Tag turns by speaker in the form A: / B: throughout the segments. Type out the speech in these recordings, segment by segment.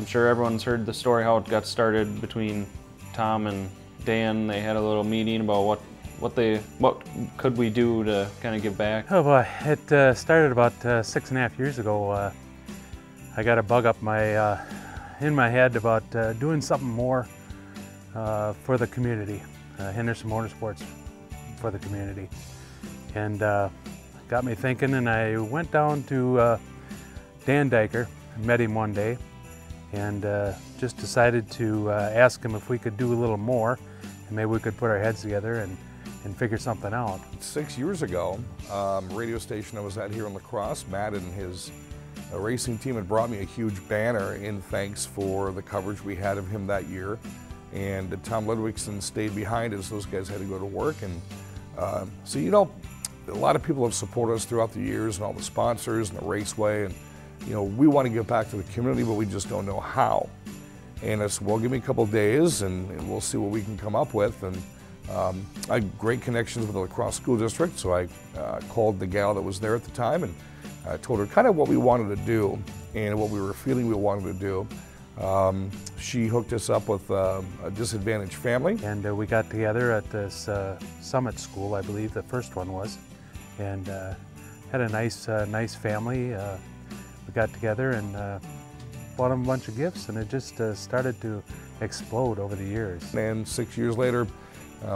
A: sure everyone's heard the story how it got started between Tom and Dan. They had a little meeting about what could we do to kind of give back.
B: Oh boy, it started about 6.5 years ago. I got a bug up in my head about doing something more for the community, Henderson Motorsports for the community, and got me thinking. And I went down to Dan Dyker, met him one day, and just decided to ask him if we could do a little more, and maybe we could put our heads together and figure something out.
C: 6 years ago, radio station I was at here in La Crosse, Matt and his racing team had brought me a huge banner in thanks for the coverage we had of him that year. And Tom Ludwigson stayed behind as those guys had to go to work. And so, you know, a lot of people have supported us throughout the years, and all the sponsors and the Raceway. And, you know, we want to give back to the community, but we just don't know how. And I said, well, give me a couple of days and we'll see what we can come up with. And I had great connections with the La Crosse School District, so I called the gal that was there at the time and told her kind of what we wanted to do and what we were feeling we wanted to do. She hooked us up with a disadvantaged family.
B: And we got together at this Summit School, I believe the first one was, and had a nice family. We got together and bought them a bunch of gifts, and it just started to explode over the years.
C: And 6 years later,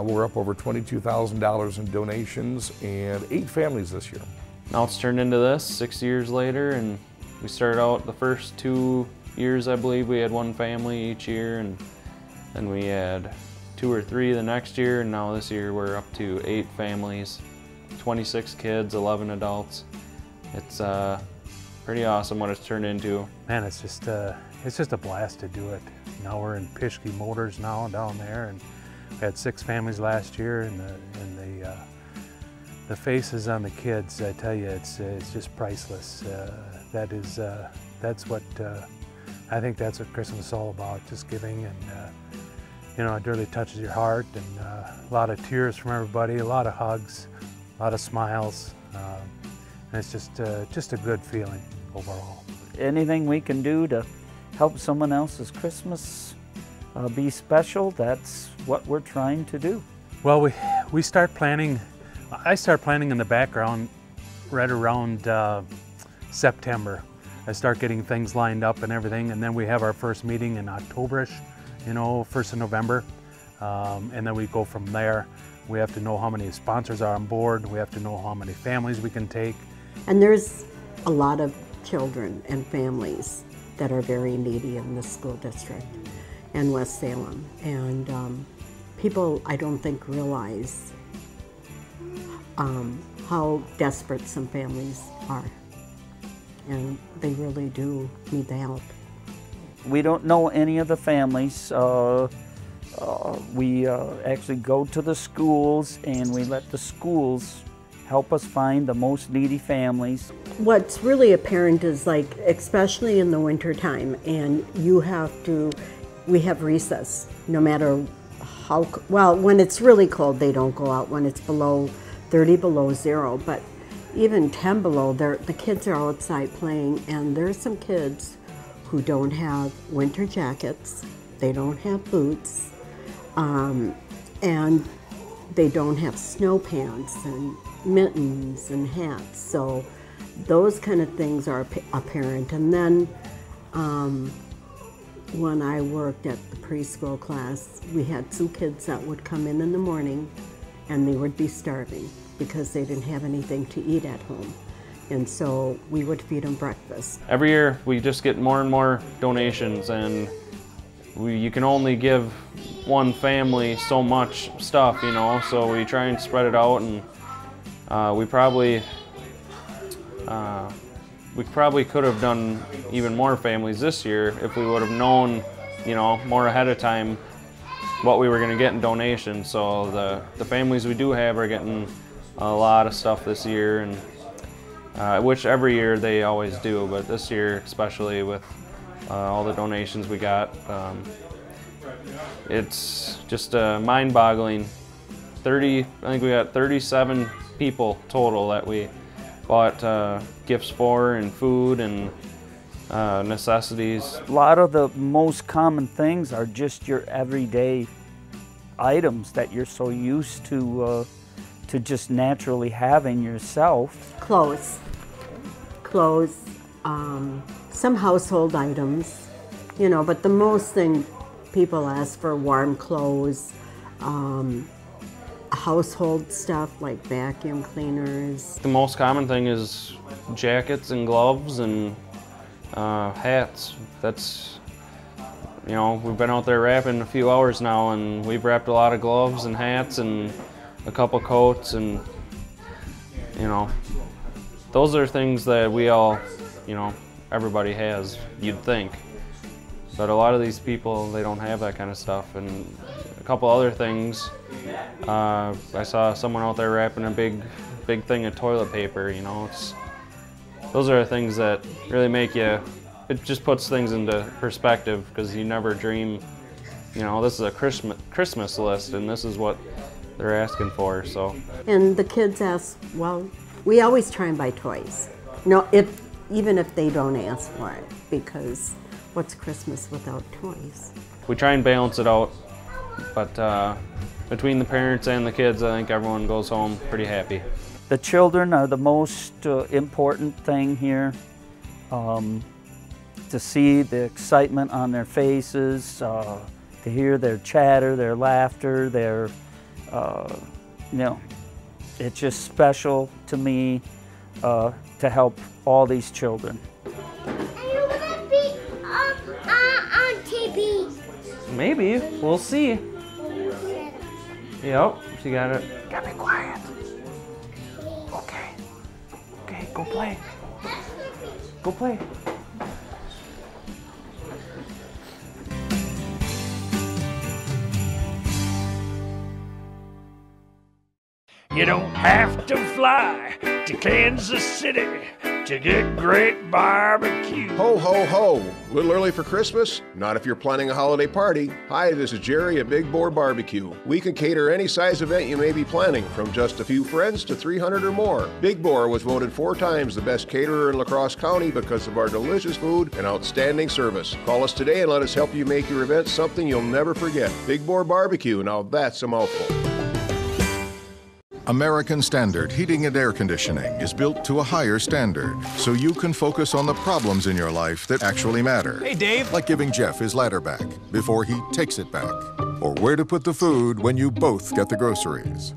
C: we're up over $22,000 in donations and 8 families this year.
A: Now it's turned into this 6 years later, and we started out the first 2 years, I believe we had 1 family each year, and then we had 2 or 3 the next year, and now this year we're up to 8 families, 26 kids, 11 adults. It's pretty awesome what it's turned into. Man,
B: it's just a blast to do it. Now we're in Pischke Motors now down there, and we had 6 families last year, and the faces on the kids, I tell you, it's just priceless. That's what I think that's what Christmas is all about, just giving, and you know, it really touches your heart, and a lot of tears from everybody, a lot of hugs, a lot of smiles, and it's just a good feeling overall.
D: Anything we can do to help someone else's Christmas be special, that's what we're trying to do.
B: Well, we start planning. I start planning in the background right around September. I start getting things lined up and everything, and then we have our first meeting in October-ish, you know, 1st of November, and then we go from there. We have to know how many sponsors are on board. We have to know how many families we can take.
E: And there's a lot of children and families that are very needy in the school district and West Salem, and people, I don't think, realize how desperate some families are, and they really do need the help.
D: We don't know any of the families. We actually go to the schools, and we let the schools help us find the most needy families.
E: What's really apparent is, like, especially in the winter time, and we have recess no matter how, well, when it's really cold they don't go out, when it's below 30 below zero, but even 10 below, the kids are outside playing, and there's some kids who don't have winter jackets, they don't have boots, and they don't have snow pants and mittens and hats. So those kind of things are apparent. And then when I worked at the preschool class, we had some kids that would come in the morning and they would be starving because they didn't have anything to eat at home. And so we would feed them breakfast.
A: Every year we just get more and more donations, and you can only give one family so much stuff, you know, so we try and spread it out, and we probably could have done even more families this year if we would have known, you know, more ahead of time what we were going to get in donations. So the families we do have are getting a lot of stuff this year, and which every year they always do, but this year especially with all the donations we got, it's just mind-boggling. I think we got 37 people total that we bought gifts for, and food, and necessities.
D: A lot of the most common things are just your everyday items that you're so used to just naturally having yourself.
E: Clothes, some household items, you know, but the most thing people ask for, warm clothes, household stuff like vacuum cleaners.
A: The most common thing is jackets and gloves and hats. That's, you know, we've been out there wrapping a few hours now, and we've wrapped a lot of gloves and hats and a couple coats, and, you know, those are things that we all, you know, everybody has, you'd think. But a lot of these people, they don't have that kind of stuff. And a couple other things, I saw someone out there wrapping a big thing of toilet paper, you know. Those are the things that really make you, it just puts things into perspective, because you never dream, you know, this is a Christmas list and this is what they're asking for, so.
E: And the kids ask, well, we always try and buy toys. No, even if they don't ask for it, because what's Christmas without toys?
A: We try and balance it out, but between the parents and the kids, I think everyone goes home pretty happy.
D: The children are the most important thing here. To see the excitement on their faces, to hear their chatter, their laughter, their, you know, it's just special to me to help all these children.
F: I want to be on TV.
A: Maybe, we'll see. Yep, she got it.
B: Gotta be quiet. Okay. Okay, go play. Go play.
G: You don't have to fly to Kansas City to get great barbecue.
H: Ho, ho, ho. A little early for Christmas? Not if you're planning a holiday party. Hi, this is Jerry at Big Boar Barbecue. We can cater any size event you may be planning, from just a few friends to 300 or more. Big Boar was voted 4 times the best caterer in La Crosse County because of our delicious food and outstanding service. Call us today and let us help you make your event something you'll never forget. Big Boar Barbecue, now that's a mouthful.
I: American Standard Heating and Air Conditioning is built to a higher standard, so you can focus on the problems in your life that actually matter.
J: Hey, Dave.
I: Like giving Jeff his ladder back before he takes it back. Or where to put the food when you both get the groceries.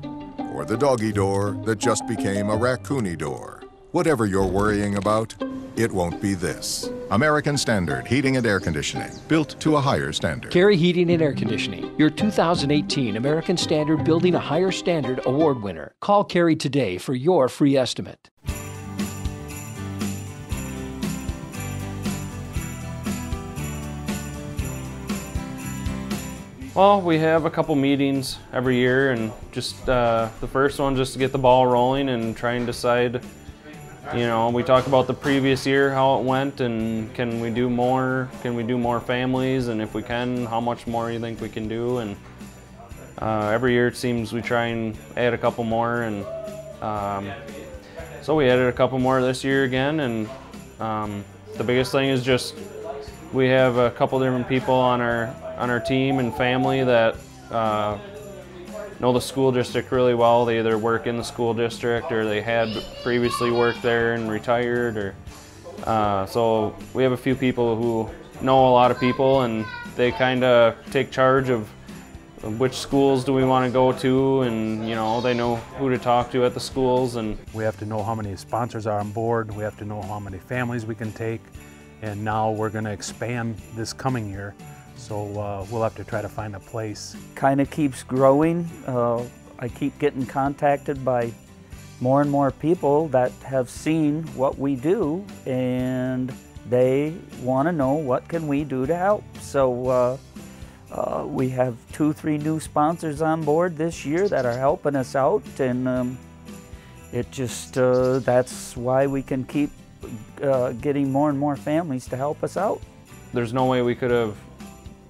I: Or the doggy door that just became a raccoony door. Whatever you're worrying about, it won't be this. American Standard Heating and Air Conditioning, built to a higher standard.
J: Carey Heating and Air Conditioning, your 2018 American Standard Building a Higher Standard Award winner. Call Carey today for your free estimate.
A: Well, we have a couple meetings every year, and just the first one just to get the ball rolling and try and decide, you know, we talk about the previous year, how it went, and can we do more? Can we do more families? And if we can, how much more you think we can do? And every year it seems we try and add a couple more, and so we added a couple more this year again. And the biggest thing is just we have a couple different people on our team and family that know the school district really well. They either work in the school district or they had previously worked there and retired, or so we have a few people who know a lot of people, and they kind of take charge of which schools do we want to go to, and you know, they know who to talk to at the schools. And
B: we have to know how many sponsors are on board. We have to know how many families we can take, and now we're going to expand this coming year. So we'll have to try to find a place.
D: Kind of keeps growing. I keep getting contacted by more and more people that have seen what we do, and they want to know what can we do to help. So we have 2-3 new sponsors on board this year that are helping us out, and it just that's why we can keep getting more and more families to help us out.
A: There's no way we could have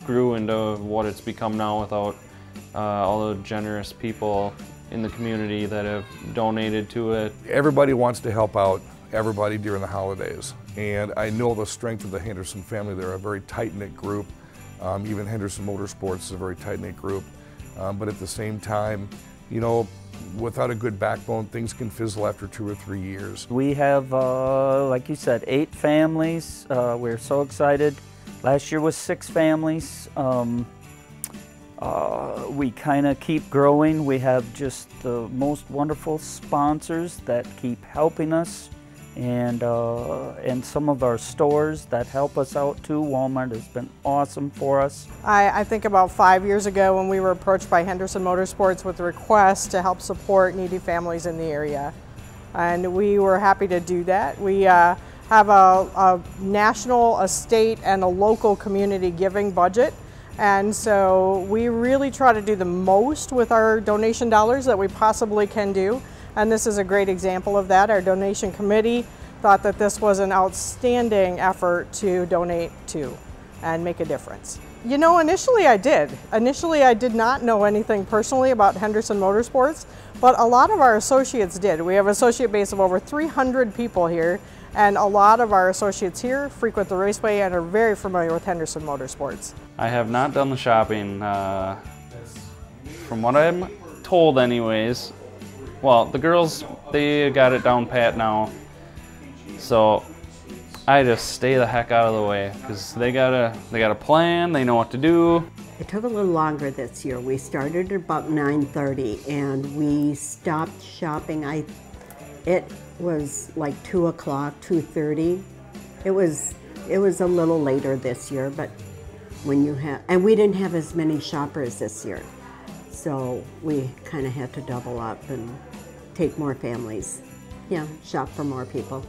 A: grew into what it's become now without all the generous people in the community that have donated to it.
C: Everybody wants to help out. everybody during the holidays. And I know the strength of the Henderson family. They're a very tight-knit group. Even Henderson Motorsports is a very tight-knit group. But at the same time, you know, without a good backbone, things can fizzle after 2 or 3 years.
D: We have, like you said, 8 families. We're so excited. Last year was 6 families. We kind of keep growing. We have just the most wonderful sponsors that keep helping us, and some of our stores that help us out too. Walmart has been awesome for us.
K: I think about 5 years ago when we were approached by Henderson Motorsports with a request to help support needy families in the area. And we were happy to do that. We have a national, a state, and a local community giving budget. And so we really try to do the most with our donation dollars that we possibly can do. And this is a great example of that. Our donation committee thought that this was an outstanding effort to donate to and make a difference. You know, initially I did. Initially I did not know anything personally about Henderson Motorsports, but a lot of our associates did. We have an associate base of over 300 people here, and a lot of our associates here frequent the raceway and are very familiar with Henderson Motorsports.
A: I have not done the shopping. From what I'm told anyways, well, the girls, they got it down pat now. So I just stay the heck out of the way because they got a plan, they know what to do.
E: It took a little longer this year. We started at about 9:30 and we stopped shopping. It was like 2 o'clock, 2:30. It was a little later this year, but and we didn't have as many shoppers this year. So we kind of had to double up and take more families. Yeah, shop for more people.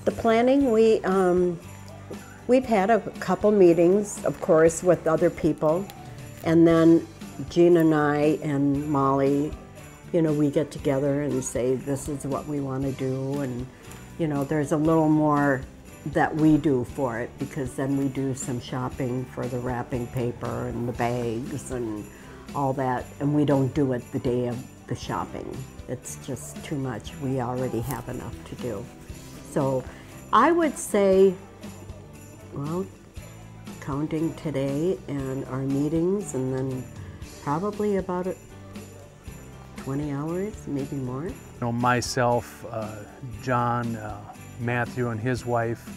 E: The planning, we've had a couple meetings, of course, with other people. And then Gina and I and Molly, you know, we get together and say, this is what we want to do. And, you know, there's a little more that we do for it because then we do some shopping for the wrapping paper and the bags and all that. And we don't do it the day of the shopping. It's just too much. We already have enough to do. So I would say, well, counting today and our meetings, and then probably about 20 hours, maybe more.
B: You know, myself, John, Matthew and his wife,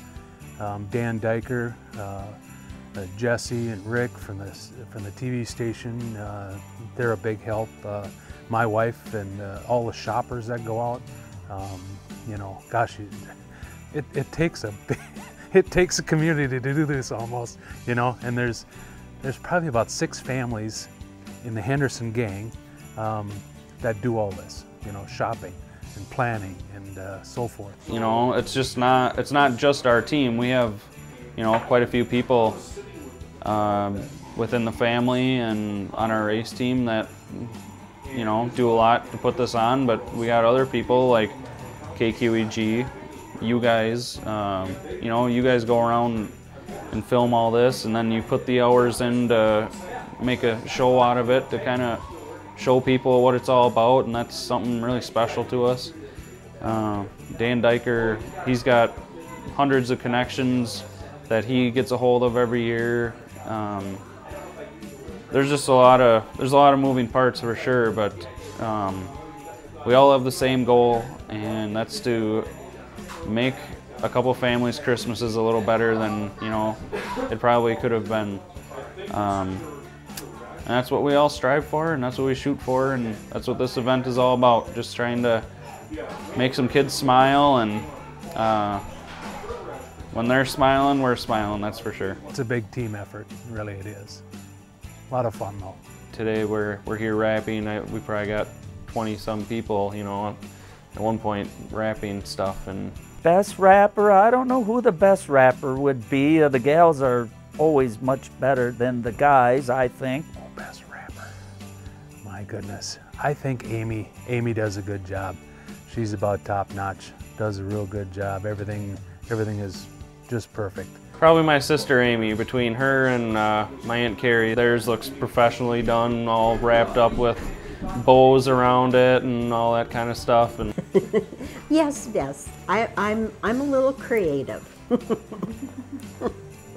B: Dan Diker, Jesse and Rick from the TV station, they're a big help. My wife and all the shoppers that go out, you know, gosh, it takes a community to do this almost, you know. And there's probably about 6 families in the Henderson gang that do all this, you know, shopping and planning and so forth.
A: You know, it's not just our team. We have, you know, quite a few people within the family and on our race team that, you know, do a lot to put this on, but we got other people like KQEG, you guys, you know, you guys go around and film all this, and then you put the hours in to make a show out of it to kind of show people what it's all about, and that's something really special to us. Dan Diker, he's got hundreds of connections that he gets a hold of every year. There's just a lot of moving parts for sure, but we all have the same goal, and that's to make a couple families' Christmases a little better than, you know, it probably could have been. And that's what we all strive for, and that's what we shoot for, and that's what this event is all about, just trying to make some kids smile, and when they're smiling, we're smiling, that's for sure.
B: It's a big team effort, really it is. A lot of fun though.
A: Today we're here rapping. We probably got 20-some people, you know, at one point rapping stuff. And
D: best rapper, I don't know who the best rapper would be. The gals are always much better than the guys, I think.
B: Oh, best rapper. My goodness. I think Amy does a good job. She's about top notch, does a real good job. Everything is just perfect.
A: Probably my sister Amy. Between her and my Aunt Carrie, theirs looks professionally done, all wrapped up with bows around it and all that kind of stuff. And
E: Yes, I'm a little creative.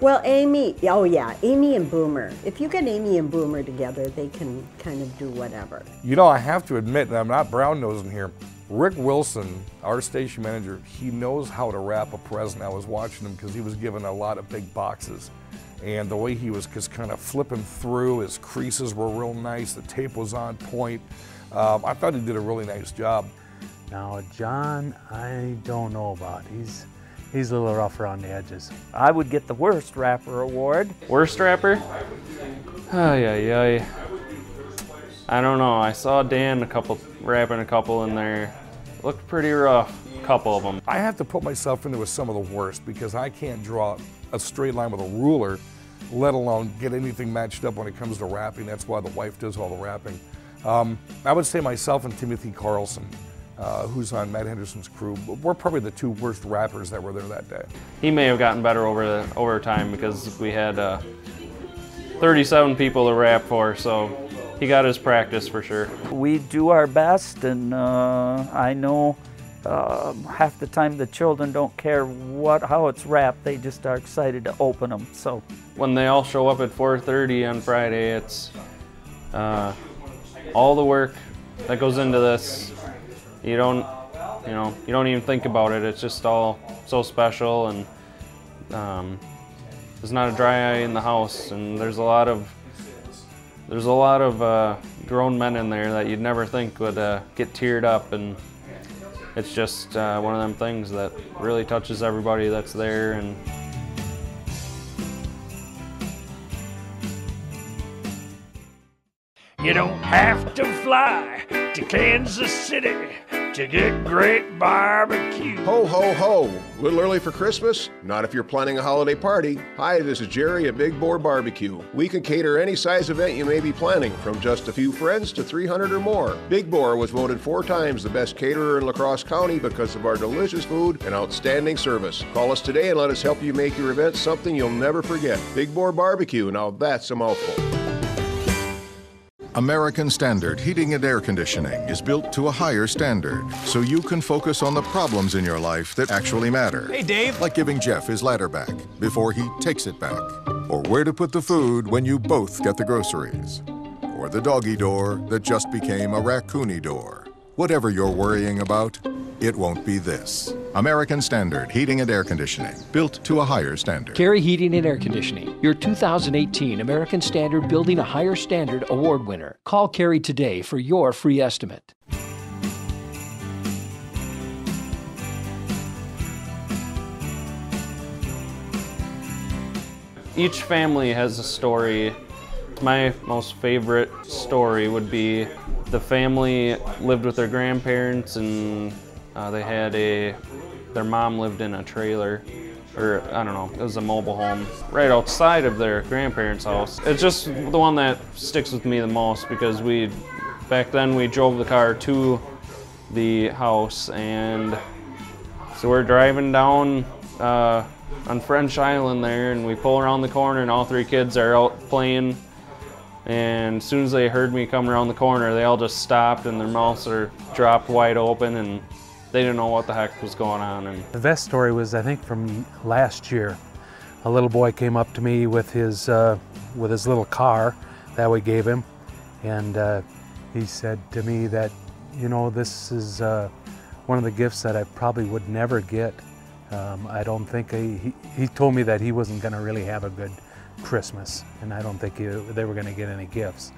E: Well, Amy, oh yeah, Amy and Boomer. If you get Amy and Boomer together, they can kind of do whatever.
C: You know, I have to admit, and I'm not brown-nosing here, Rick Wilson, our station manager, he knows how to wrap a present. I was watching him because he was given a lot of big boxes. And the way he was just kind of flipping through, his creases were real nice, the tape was on point. I thought he did a really nice job.
B: Now, John, I don't know about. He's a little rough around the edges.
D: I would get the worst wrapper award.
A: Worst wrapper? Ay. I don't know. I saw Dan wrapping a couple in there. Looked pretty rough, a couple of them.
C: I have to put myself into some of the worst because I can't draw a straight line with a ruler, let alone get anything matched up when it comes to wrapping. That's why the wife does all the wrapping. I would say myself and Timothy Carlson, who's on Matt Henderson's crew, we're probably the two worst wrappers that were there that day.
A: He may have gotten better over time because we had 37 people to wrap for, so he got his practice for sure.
D: We do our best, and I know half the time the children don't care how it's wrapped, they just are excited to open them. So
A: when they all show up at 4:30 on Friday, it's all the work that goes into this. You don't even think about it. It's just all so special, and there's not a dry eye in the house. And there's a lot of grown men in there that you'd never think would get teared up, and it's just one of them things that really touches everybody that's there. And
G: you don't have to fly to Kansas City to get great barbecue.
H: Ho, ho, ho. A little early for Christmas? Not if you're planning a holiday party. Hi, this is Jerry at Big Boar Barbecue. We can cater any size event you may be planning, from just a few friends to 300 or more. Big Boar was voted 4 times the best caterer in La Crosse County because of our delicious food and outstanding service. Call us today and let us help you make your event something you'll never forget. Big Boar Barbecue, now that's a mouthful.
I: American Standard Heating and Air Conditioning is built to a higher standard, so you can focus on the problems in your life that actually matter.
L: Hey, Dave.
I: Like giving Jeff his ladder back before he takes it back. Or where to put the food when you both get the groceries. Or the doggy door that just became a raccoony door. Whatever you're worrying about, it won't be this. American Standard Heating and Air Conditioning, built to a higher standard.
J: Carey Heating and Air Conditioning, your 2018 American Standard Building a Higher Standard Award winner. Call Carey today for your free estimate.
A: each family has a story. My most favorite story would be the family lived with their grandparents, and they had their mom lived in a trailer, or I don't know, it was a mobile home right outside of their grandparents' house. It's just the one that sticks with me the most because back then we drove the car to the house, and so we're driving down on French Island there, and we pull around the corner and all three kids are out playing, and as soon as they heard me come around the corner, they all just stopped and their mouths are dropped wide open and they didn't know what the heck was going on. And
B: the best story was, I think, from last year. A little boy came up to me with his little car that we gave him, and he said to me that, you know, this is one of the gifts that I probably would never get. I don't think he told me that he wasn't going to really have a good Christmas, and I don't think they were going to get any gifts.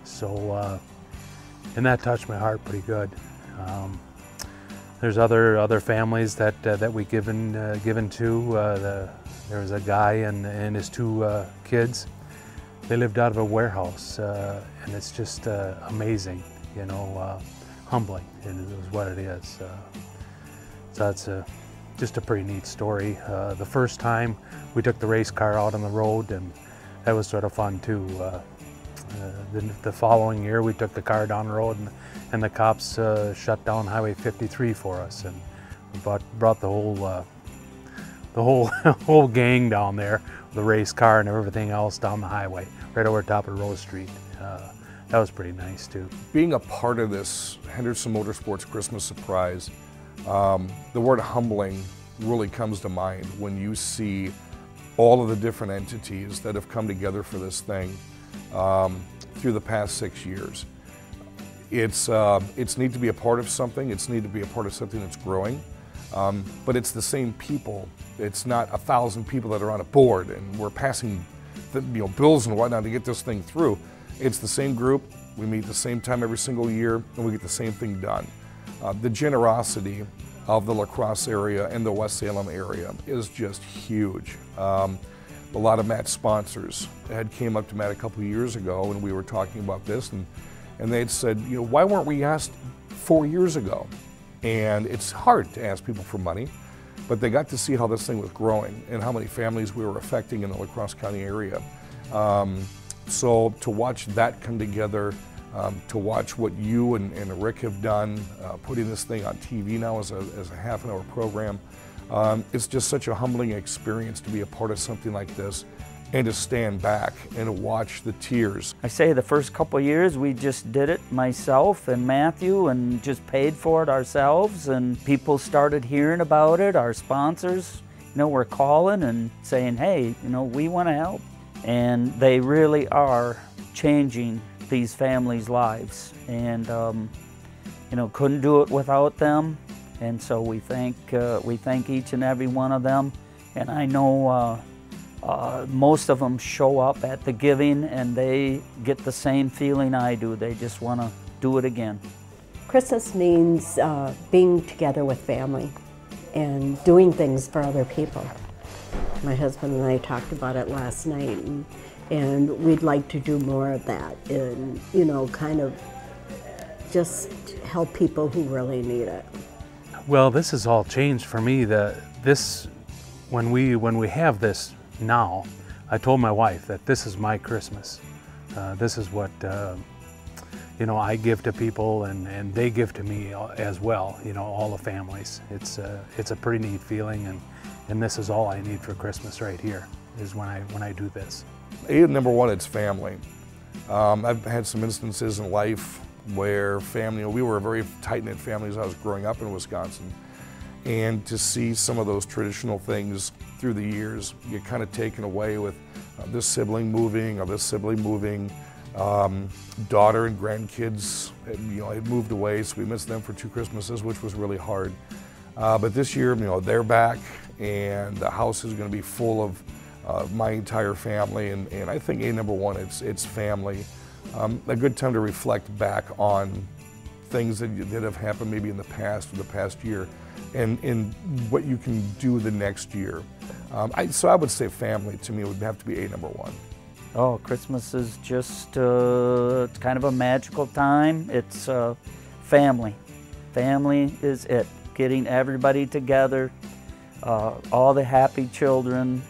B: So, and that touched my heart pretty good. There's other families that we given to. There was a guy and his two kids. They lived out of a warehouse, and it's just amazing, you know, humbling is what it is. So that's just a pretty neat story. The first time we took the race car out on the road, and that was sort of fun too. The following year we took the car down the road, and the cops shut down Highway 53 for us, and we brought the whole gang down there, the race car and everything else down the highway, right over top of Rose Street. that was pretty nice too.
C: Being a part of this Henderson Motorsports Christmas surprise, the word humbling really comes to mind when you see all of the different entities that have come together for this thing through the past 6 years. It's neat to be a part of something. It's neat to be a part of something that's growing, but it's the same people. It's not 1,000 people that are on a board and we're passing bills and whatnot to get this thing through. It's the same group. We meet the same time every single year and we get the same thing done. The generosity of the La Crosse area and the West Salem area is just huge. A lot of Matt's sponsors had came up to Matt a couple of years ago and we were talking about this, and they had said, why weren't we asked 4 years ago? And it's hard to ask people for money, but they got to see how this thing was growing and how many families we were affecting in the La Crosse County area. So to watch that come together, to watch what you and Rick have done, putting this thing on TV now as a half-an-hour program, it's just such a humbling experience to be a part of something like this and to stand back and watch the tears.
D: I say the first couple of years we just did it, myself and Matthew, and just paid for it ourselves, and people started hearing about it. Our sponsors, were calling and saying, hey, we want to help. And they really are changing these families' lives, and couldn't do it without them. And so we thank each and every one of them. And I know most of them show up at the giving and they get the same feeling I do. They just want to do it again.
E: Christmas means being together with family and doing things for other people. My husband and I talked about it last night, and we'd like to do more of that and, kind of just help people who really need it.
B: Well, this has all changed for me. When we have this now, I told my wife that this is my Christmas. This is what I give to people, and they give to me as well. All the families. It's a pretty neat feeling, and this is all I need for Christmas right here. Is when I do this.
C: Number one, it's family. I've had some instances in life where family, we were a very tight-knit family as I was growing up in Wisconsin. And to see some of those traditional things through the years get kind of taken away with this sibling moving or this sibling moving. Daughter and grandkids, had moved away, so we missed them for 2 Christmases, which was really hard. But this year, they're back, and the house is going to be full of my entire family. And I think number one, it's family. A good time to reflect back on things that have happened maybe in the past or the past year, and what you can do the next year. So I would say family to me would have to be number one.
D: Oh, Christmas is just it's kind of a magical time. It's family. Family is it. Getting everybody together, all the happy children,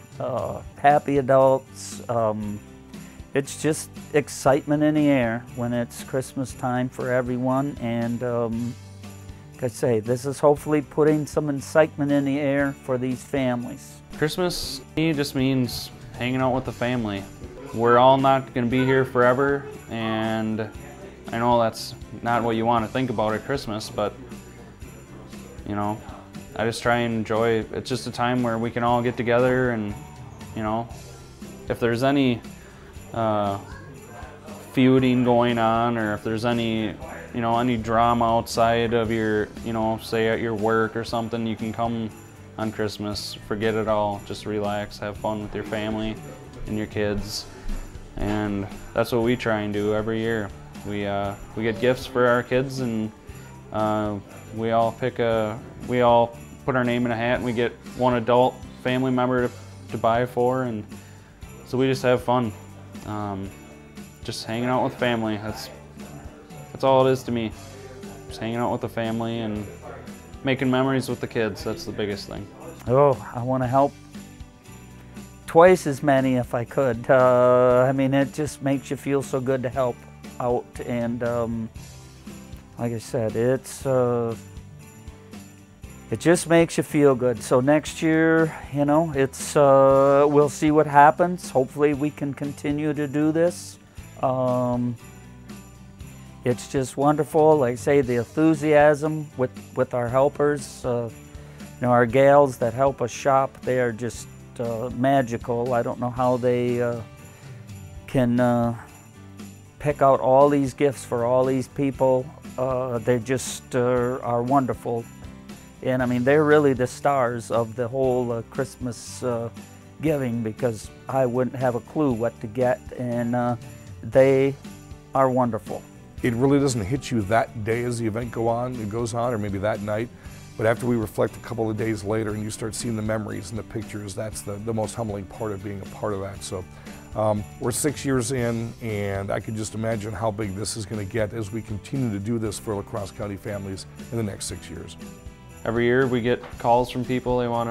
D: happy adults. It's just excitement in the air when it's Christmas time for everyone. And like I say, this is hopefully putting some excitement in the air for these families.
A: Christmas to me just means hanging out with the family. We're all not going to be here forever, and I know that's not what you want to think about at Christmas, but I just try and enjoy. It's just a time where we can all get together, and if there's any feuding going on, or if there's any any drama outside of your say at your work or something, you can come on Christmas, forget it all, just relax, have fun with your family and your kids. And that's what we try and do every year. We get gifts for our kids, and we all put our name in a hat, and we get one adult family member to buy for, and so we just have fun. Just hanging out with family. That's all it is to me. Just hanging out with the family and making memories with the kids. That's the biggest thing.
D: Oh, I want to help twice as many if I could. I mean, it just makes you feel so good to help out, and like I said, it just makes you feel good. So next year, it's we'll see what happens. Hopefully we can continue to do this. it's just wonderful. Like I say, the enthusiasm with our helpers, you know, our gals that help us shop, they are just magical. I don't know how they can pick out all these gifts for all these people. They just are wonderful. And I mean, they're really the stars of the whole Christmas giving, because I wouldn't have a clue what to get, and they are wonderful.
C: It really doesn't hit you that day as the event goes on, or maybe that night. But after we reflect a couple of days later and you start seeing the memories and the pictures, that's the most humbling part of being a part of that. So we're 6 years in, and I can just imagine how big this is going to get as we continue to do this for La Crosse County families in the next 6 years.
A: Every year we get calls from people, they want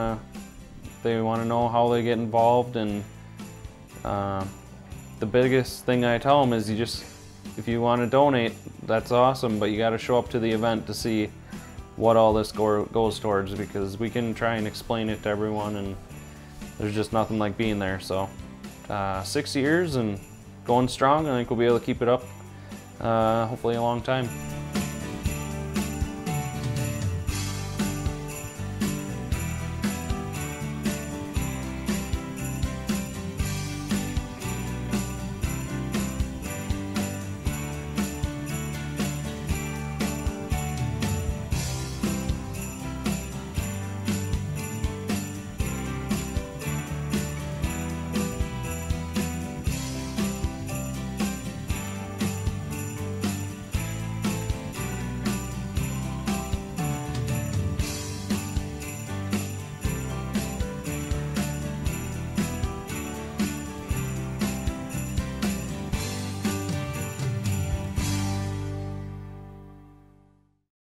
A: to know how they get involved, and the biggest thing I tell them is, if you want to donate, that's awesome, but you got to show up to the event to see what all this goes towards, because we can try and explain it to everyone, and there's just nothing like being there. So 6 years and going strong, I think we'll be able to keep it up hopefully a long time.